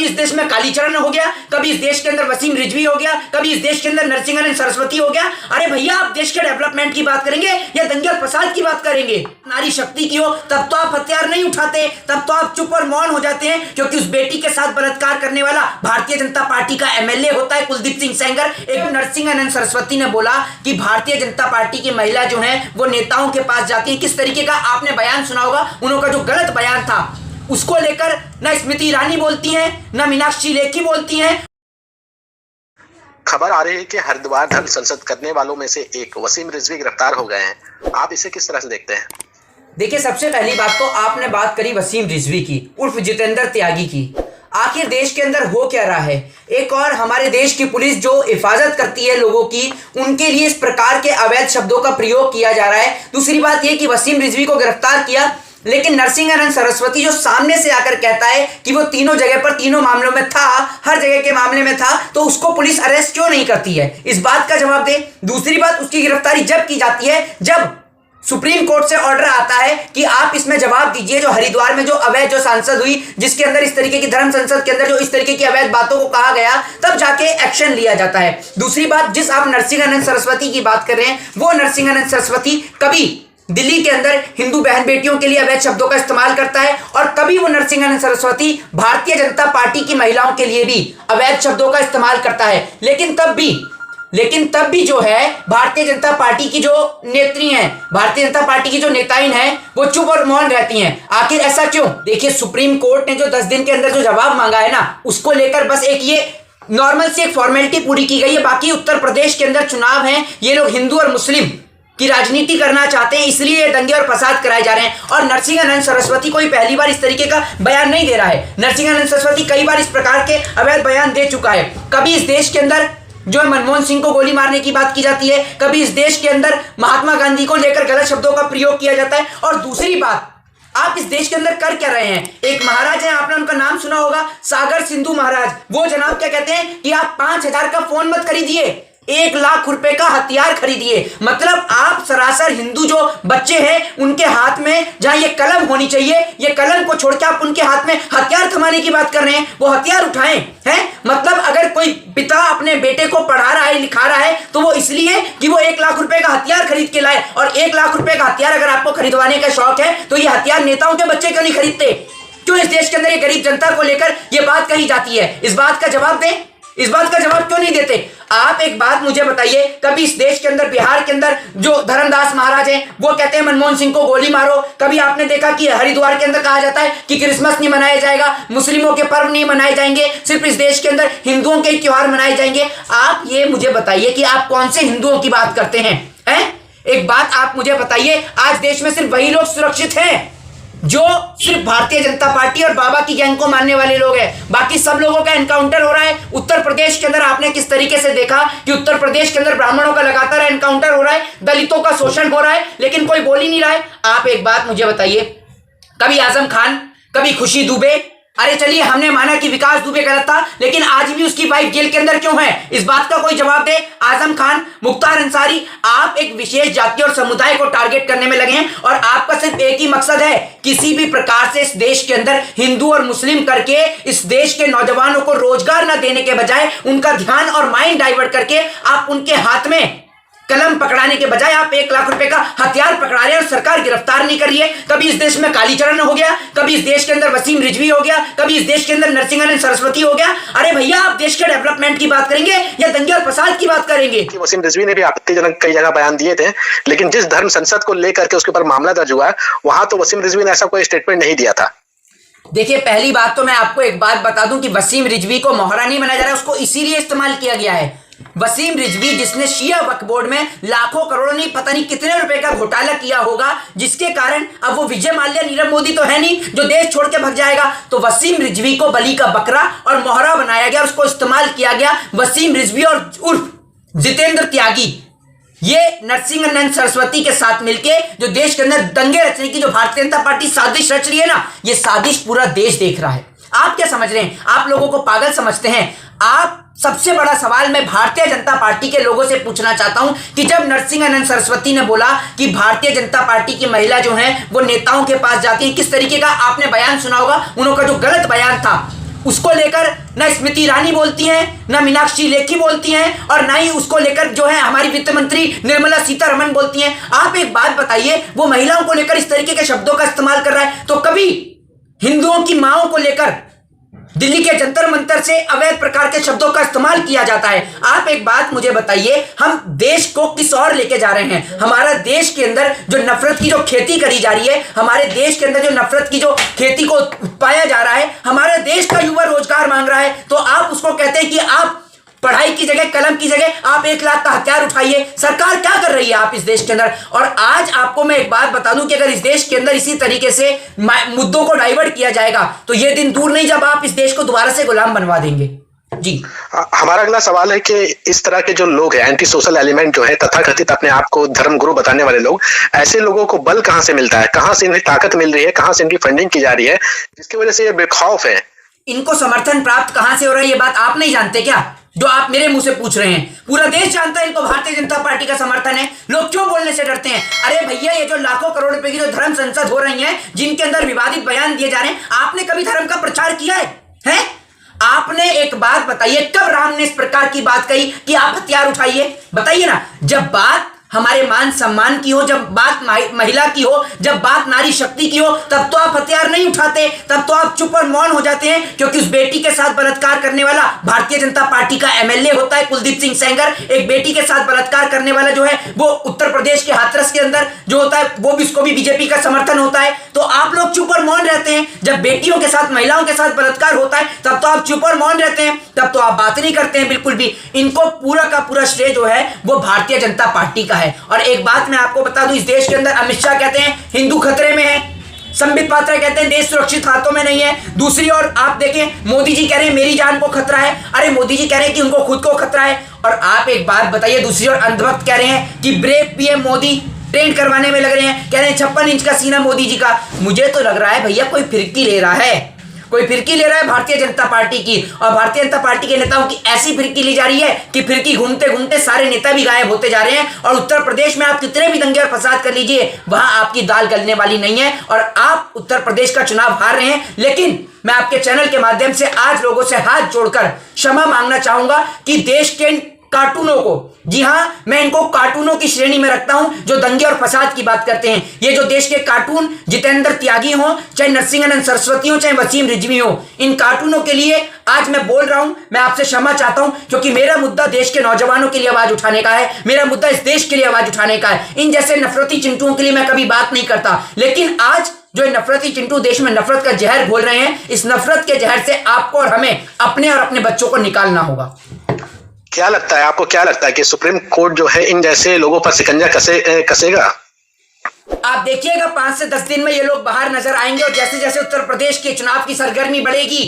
इस देश में कालीचरण हो गया, कभी इस देश के अंदर वसीम रिजवी हो गया, कभी इस देश के अंदर नरसिंहन सरस्वती हो गया। अरे भैया, आप देश के डेवलपमेंट की बात करेंगे या दंगे और फसाद की बात करेंगे? नारी शक्ति की हो तब तो आप हथियार नहीं उठाते, तब तो आप चुप और मौन हो जाते हैं, क्योंकि उस बेटी के साथ बलात्कार करने वाला भारतीय जनता पार्टी का एमएलए होता है कुलदीप सिंह सेंगर। एक नरसिंहन सरस्वती ने बोला कि भारतीय जनता पार्टी की महिला जो है वो नेताओं के पास जाती है। किस तरीके का आपने बयान सुना होगा, उनका जो गलत बयान था उसको लेकर न स्मृति ईरानी बोलती हैं, न मीनाक्षी लेखी बोलती हैं। खबर आ रही है कि हरिद्वार धर्म संसद करने वालों में से एक वसीम रिजवी गिरफ्तार हो गए हैं। आप इसे किस तरह से देखते हैं? देखिए, सबसे पहली बात तो आपने बात करी वसीम रिजवी की उर्फ जितेंद्र त्यागी की। आखिर देश के अंदर हो क्या रहा है? एक और हमारे देश की पुलिस जो हिफाजत करती है लोगों की, उनके लिए इस प्रकार के अवैध शब्दों का प्रयोग किया जा रहा है। दूसरी बात यह कि वसीम रिजवी को गिरफ्तार किया, लेकिन नरसिंहन सरस्वती जो सामने से आकर कहता है कि वो तीनों जगह पर तीनों मामलों में था, हर जगह के मामले में था, तो उसको पुलिस अरेस्ट क्यों नहीं करती है? इस बात का जवाब दे। दूसरी बात, उसकी गिरफ्तारी जब की जाती है जब सुप्रीम कोर्ट से ऑर्डर आता है कि आप इसमें जवाब दीजिए, जो हरिद्वार में जो अवैध जो सांसद हुई, जिसके अंदर इस तरीके की धर्म संसद के अंदर जो इस तरीके की अवैध बातों को कहा गया, तब जाके एक्शन लिया जाता है। दूसरी बात, जिस आप नरसिंहन सरस्वती की बात कर रहे हैं, वो नरसिंहन सरस्वती कभी दिल्ली के अंदर हिंदू बहन बेटियों के लिए अवैध शब्दों का इस्तेमाल करता है, और कभी वो नरसिंहन सरस्वती भारतीय जनता पार्टी की महिलाओं के लिए भी अवैध शब्दों का इस्तेमाल करता है। लेकिन तब भी जो है भारतीय जनता पार्टी की जो नेत्री हैं, भारतीय जनता पार्टी की जो नेताइन हैं, वो चुप और मौन रहती हैं। आखिर ऐसा क्यों? देखिए, सुप्रीम कोर्ट ने जो 10 दिन के अंदर जो जवाब मांगा है ना, उसको लेकर बस एक ये नॉर्मल सी एक फॉर्मेलिटी पूरी की गई है। बाकी उत्तर प्रदेश के अंदर चुनाव है, ये लोग हिंदू और मुस्लिम की राजनीति करना चाहते हैं, इसलिए दंगे और फसाद कराए जा रहे हैं। और नरसिंहन सरस्वती कोई पहली बार इस तरीके का बयान नहीं दे रहा है। नरसिंहन सरस्वती कई बार इस प्रकार के अवैध बयान दे चुका है। कभी इस देश के अंदर जो मनमोहन सिंह को गोली मारने की बात की जाती है, कभी इस देश के अंदर महात्मा गांधी को लेकर गलत शब्दों का प्रयोग किया जाता है। और दूसरी बात, आप इस देश के अंदर कर क्या रहे हैं? एक महाराज हैं, आपने उनका नाम सुना होगा, सागर सिंधु महाराज। वो जनाब क्या कहते हैं कि आप 5,000 का फोन मत खरीदिए, 1 लाख रुपए का हथियार खरीदिए। मतलब आप सरासर हिंदू जो बच्चे हैं उनके हाथ में जहां ये कलम होनी चाहिए, ये कलम को छोड़ के आप उनके हाथ में हथियार थमाने की बात कर रहे हैं। वो हथियार उठाएं हैं। मतलब अगर कोई पिता अपने बेटे को पढ़ा रहा है, लिखा रहा है, तो वो इसलिए कि वो 1 लाख रुपए का हथियार खरीद के लाए। और 1 लाख रुपए का हथियार अगर आपको खरीदवाने का शौक है, तो ये हथियार नेताओं के बच्चे क्यों नहीं खरीदते? क्यों इस देश के अंदर ये गरीब जनता को लेकर ये बात कही जाती है? इस बात का जवाब दें। इस बात का जवाब क्यों नहीं देते? आप एक बात मुझे बताइए, कभी इस देश के अंदर, बिहार के अंदर जो धर्मदास महाराज हैं, वो कहते हैं मनमोहन सिंह को गोली मारो। कभी आपने देखा कि हरिद्वार के अंदर कहा जाता है कि क्रिसमस नहीं मनाया जाएगा, मुस्लिमों के पर्व नहीं मनाए जाएंगे, सिर्फ इस देश के अंदर हिंदुओं के त्योहार मनाए जाएंगे? आप ये मुझे बताइए कि आप कौन से हिंदुओं की बात करते हैं? एक बात आप मुझे बताइए, आज देश में सिर्फ वही लोग सुरक्षित हैं जो सिर्फ भारतीय जनता पार्टी और बाबा की गैंग को मानने वाले लोग हैं। बाकी सब लोगों का एनकाउंटर हो रहा है। उत्तर प्रदेश के अंदर आपने किस तरीके से देखा कि उत्तर प्रदेश के अंदर ब्राह्मणों का लगातार एनकाउंटर हो रहा है, दलितों का शोषण हो रहा है, लेकिन कोई बोल ही नहीं रहा है। आप एक बात मुझे बताइए, कभी आजम खान, कभी खुशी दुबे, अरे चलिए हमने माना कि विकास दुबे गलत था, लेकिन आज भी उसकी वाइफ जेल के अंदर क्यों है? इस बात का कोई जवाब दे। आजम खान, मुख्तार अंसारी, आप एक विशेष जाति और समुदाय को टारगेट करने में लगे हैं, और आपका सिर्फ एक ही मकसद है, किसी भी प्रकार से इस देश के अंदर हिंदू और मुस्लिम करके इस देश के नौजवानों को रोजगार न देने के बजाय उनका ध्यान और माइंड डाइवर्ट करके आप उनके हाथ में कलम पकड़ाने के बजाय आप 1 लाख रुपए का हथियार पकड़ा रहे हैं और सरकार गिरफ्तार नहीं कर रही है। कभी इस देश में कालीचरण हो गया, कभी इस देश के अंदर वसीम रिजवी हो गया, कभी इस देश के अंदर नरसिंहन सरस्वती हो गया। अरे भैया, आप देश के डेवलपमेंट की बात करेंगे या दंगे और फसाद की बात करेंगे? वसीम रिजवी ने भी आपत्तिजनक कई जगह बयान दिए थे, लेकिन जिस धर्म संसद को लेकर के उसके ऊपर मामला दर्ज हुआ, वहां तो वसीम रिजवी ने ऐसा कोई स्टेटमेंट नहीं दिया था। देखिए, पहली बात तो मैं आपको एक बात बता दूं कि वसीम रिजवी को मोहरा नहीं बनाया जा रहा है, उसको इसीलिए इस्तेमाल किया गया है। वसीम रिजवी जिसने शिया वक्फ बोर्ड में लाखों करोड़ों नहीं पता नहीं कितने रुपए का घोटाला किया होगा, जिसके कारण अब वो विजय माल्या, नीरव मोदी तो है नहीं जो देश छोड़ के भाग जाएगा, तो वसीम रिजवी को बलि का बकरा और मोहरा बनाया गया, उसको इस्तेमाल किया गया। वसीम रिजवी और उर्फ जितेंद्र त्यागी, ये नरसिंहन सरस्वती के साथ मिलके जो देश के अंदर दंगे रचने की जो भारतीय जनता पार्टी साजिश रच रही है ना, ये साजिश पूरा देश देख रहा है। आप क्या समझ रहे हैं? आप लोगों को पागल समझते हैं? आप सबसे बड़ा सवाल मैं भारतीय जनता पार्टी के लोगों से पूछना चाहता हूं कि जब नरसिंहन सरस्वती ने बोला कि भारतीय जनता पार्टी की महिला जो हैं वो नेताओं के पास जाती हैं, किस तरीके का आपने बयान सुना होगा, उनका जो गलत बयान था, उसको लेकर न स्मृति ईरानी बोलती हैं, न मीनाक्षी लेखी बोलती हैं, और ना ही उसको लेकर जो है हमारी वित्त मंत्री निर्मला सीतारमण बोलती हैं। आप एक बात बताइए, वो महिलाओं को लेकर इस तरीके के शब्दों का इस्तेमाल कर रहा है, तो कभी हिंदुओं की माओं को लेकर दिल्ली के जंतर मंतर से अवैध प्रकार के शब्दों का इस्तेमाल किया जाता है। आप एक बात मुझे बताइए, हम देश को किस ओर लेके जा रहे हैं? हमारा देश के अंदर जो नफरत की जो खेती करी जा रही है, हमारे देश के अंदर जो नफरत की जो खेती को पाया जा रहा है, हमारे देश का युवा रोजगार मांग रहा है, तो आप उसको कहते हैं कि आप पढ़ाई की जगह, कलम की जगह आप 1 लाख का हथियार उठाइए। सरकार क्या कर रही है आप इस देश के अंदर? और आज आपको मैं एक बात बता दूं कि अगर इस देश के अंदर इसी तरीके से मुद्दों को डाइवर्ट किया जाएगा तो ये दिन दूर नहीं जब आप इस देश को दोबारा से गुलाम बनवा देंगे। जी, हमारा अगला सवाल है कि इस तरह के जो लोग हैं, एंटी सोशल एलिमेंट जो है, तथाकथित अपने आप को धर्म गुरु बताने वाले लोग, ऐसे लोगों को बल कहां से मिलता है? कहां से इन्हें ताकत मिल रही है? कहां से इनकी फंडिंग की जा रही है, जिसकी वजह से ये बेखौफ है? इनको समर्थन प्राप्त कहां से हो रहा है, ये बात आप नहीं जानते क्या, जो आप मेरे मुंह से पूछ रहे हैं? पूरा देश जानता है इनको भारतीय जनता पार्टी का समर्थन है। लोग क्यों बोलने से डरते हैं? अरे भैया, ये जो लाखों करोड़ रुपए की जो धर्म संसद हो रही है, जिनके अंदर विवादित बयान दिए जा रहे हैं, आपने कभी धर्म का प्रचार किया है? आपने एक बात बताइए, कब राम ने इस प्रकार की बात कही कि आप हथियार उठाइए? बताइए ना। जब बात हमारे मान सम्मान की हो, जब बात महिला की हो, जब बात नारी शक्ति की हो, तब तो आप हथियार नहीं उठाते, तब तो आप चुप और मौन हो जाते हैं, क्योंकि उस बेटी के साथ बलात्कार करने वाला भारतीय जनता पार्टी का एमएलए होता है, कुलदीप सिंह सेंगर। एक बेटी के साथ बलात्कार करने वाला जो है वो उत्तर प्रदेश के हाथरस के अंदर जो होता है, वो भी उसको भी बीजेपी का समर्थन होता है। तो आप लोग चुप और मौन रहते हैं। जब बेटियों के साथ, महिलाओं के साथ बलात्कार होता है, तब तो आप चुप और मौन रहते हैं, तब तो आप बात नहीं करते हैं बिल्कुल भी। इनको पूरा का पूरा श्रेय जो है वो भारतीय जनता पार्टी का है। और एक बात मैं आपको बता दूं, इस देश के अंदर अमित शाह कहते हैं हिंदू खतरे में है, संबित पात्रा कहते हैं देश सुरक्षित हाथों में नहीं है। दूसरी ओर आप देखें, मोदी जी कह रहे हैं मेरी जान को खतरा है। अरे मोदी जी कह रहे हैं कि उनको खुद को खतरा है। और आप एक बात बताइए, दूसरी ओर अंधभक्त कह रहे हैं कि ब्रेव पीएम मोदी ट्रेंड करवाने में लग रहे हैं, कह रहे हैं 56 इंच का सीना मोदी जी का। मुझे तो लग रहा है भैया कोई फिरकी ले रहा है, कोई फिरकी ले रहा है भारतीय जनता पार्टी की। और भारतीय जनता पार्टी के नेताओं की ऐसी फिरकी ली जा रही है कि फिरकी घूमते घूमते सारे नेता भी गायब होते जा रहे हैं। और उत्तर प्रदेश में आप कितने भी दंगे और फसाद कर लीजिए, वहां आपकी दाल गलने वाली नहीं है। और आप उत्तर प्रदेश का चुनाव हार रहे हैं। लेकिन मैं आपके चैनल के माध्यम से आज लोगों से हाथ जोड़कर क्षमा मांगना चाहूंगा कि देश के कार्टूनों को, जी हां, मैं इनको कार्टूनों की श्रेणी में रखता हूं जो दंगे और फसाद की बात करते हैं। ये जो देश के कार्टून, जितेंद्र त्यागी हो, चाहे नरसिंहानंद सरस्वती हो, चाहे वसीम रिजवी हो, इन कार्टूनों के लिए आज मैं बोल रहा हूं, मैं आपसे क्षमा चाहता हूं, क्योंकि मेरा मुद्दा देश के नौजवानों के लिए आवाज उठाने का है, मेरा मुद्दा इस देश के लिए आवाज उठाने का है। इन जैसे नफरती चिंटुओं के लिए मैं कभी बात नहीं करता। लेकिन आज जो नफरती चिंटू देश में नफरत का जहर घोल रहे हैं, इस नफरत के जहर से आपको और हमें अपने और अपने बच्चों को निकालना होगा। क्या लगता है, आपको क्या लगता है कि सुप्रीम कोर्ट जो है इन जैसे लोगों पर शिकंजा कसेगा? आप देखिएगा 5 से 10 दिन में ये लोग बाहर नजर आएंगे। और जैसे जैसे उत्तर प्रदेश के चुनाव की सरगर्मी बढ़ेगी,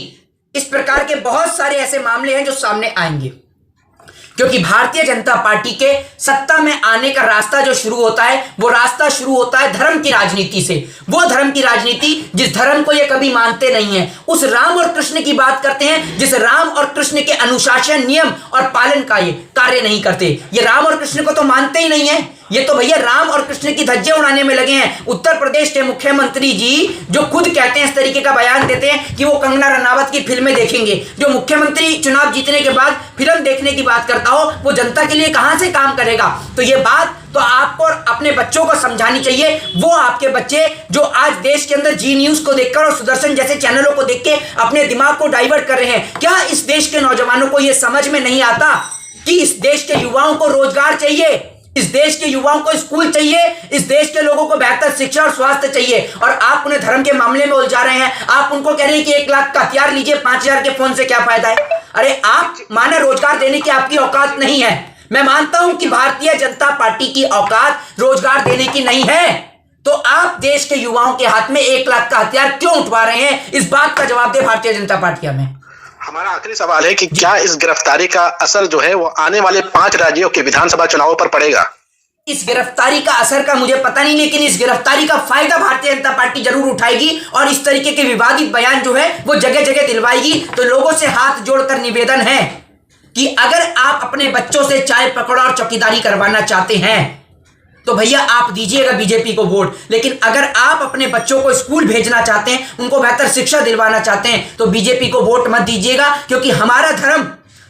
इस प्रकार के बहुत सारे ऐसे मामले हैं जो सामने आएंगे। क्योंकि भारतीय जनता पार्टी के सत्ता में आने का रास्ता जो शुरू होता है, वो रास्ता शुरू होता है धर्म की राजनीति से। वो धर्म की राजनीति जिस धर्म को ये कभी मानते नहीं है, उस राम और कृष्ण की बात करते हैं जिस राम और कृष्ण के अनुशासन, नियम और पालन का ये कार्य नहीं करते। ये राम और कृष्ण को तो मानते ही नहीं है। ये तो भैया राम और कृष्ण की धज्जे उड़ाने में लगे हैं। उत्तर प्रदेश के मुख्यमंत्री जी जो खुद कहते हैं, इस तरीके का बयान देते हैं कि वो कंगना रनावत की फिल्में देखेंगे। जो मुख्यमंत्री चुनाव जीतने के बाद फिल्म देखने की बात करता हो, वो जनता के लिए कहां से काम करेगा? तो ये बात तो आपको और अपने बच्चों को समझानी चाहिए। वो आपके बच्चे जो आज देश के अंदर जी न्यूज को देखकर और सुदर्शन जैसे चैनलों को देख के अपने दिमाग को डाइवर्ट कर रहे हैं। क्या इस देश के नौजवानों को यह समझ में नहीं आता कि इस देश के युवाओं को रोजगार चाहिए, इस देश के युवाओं को स्कूल चाहिए, इस देश के लोगों को बेहतर शिक्षा और स्वास्थ्य चाहिए? और आप उन्हें धर्म के मामले में उलझा रहे हैं। आप उनको कह रहे हैं कि 1 लाख का हथियार लीजिए, 5000 के फोन से क्या फायदा है? अरे आप माने रोजगार देने की आपकी औकात नहीं है। मैं मानता हूं कि भारतीय जनता पार्टी की औकात रोजगार देने की नहीं है। तो आप देश के युवाओं के हाथ में 1 लाख का हथियार क्यों उठवा रहे हैं? इस बात का जवाब दे भारतीय जनता पार्टी हमें। हमारा आखिरी सवाल है कि क्या इस गिरफ्तारी का असर जो है वो आने वाले 5 राज्यों के विधानसभा चुनावों पर पड़ेगा? इस गिरफ्तारी का असर का मुझे पता नहीं, लेकिन इस गिरफ्तारी का फायदा भारतीय जनता पार्टी जरूर उठाएगी और इस तरीके के विवादित बयान जो है वो जगह जगह दिलवाएगी। तो लोगों से हाथ जोड़कर निवेदन है कि अगर आप अपने बच्चों से चाय पकौड़ा और चौकीदारी करवाना चाहते हैं तो भैया आप दीजिएगा बीजेपी को वोट। लेकिन अगर आप अपने बच्चों को स्कूल भेजना चाहते हैं, उनको बेहतर शिक्षा दिलवाना चाहते हैं, तो बीजेपी को वोट मत दीजिएगा, क्योंकि हमारा धर्म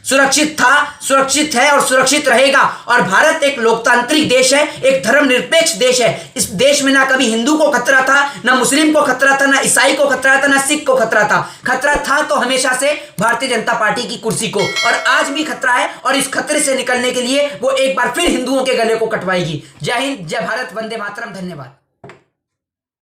सुरक्षित था, सुरक्षित है और सुरक्षित रहेगा। और भारत एक लोकतांत्रिक देश है, एक धर्मनिरपेक्ष देश है। इस देश में ना कभी हिंदू को खतरा था, ना मुस्लिम को खतरा था, ना ईसाई को खतरा था, ना सिख को खतरा था। खतरा था तो हमेशा से भारतीय जनता पार्टी की कुर्सी को, और आज भी खतरा है। और इस खतरे से निकलने के लिए वो एक बार फिर हिंदुओं के गले को कटवाएगी। जय हिंद, जय भारत, वंदे मातरम। धन्यवाद।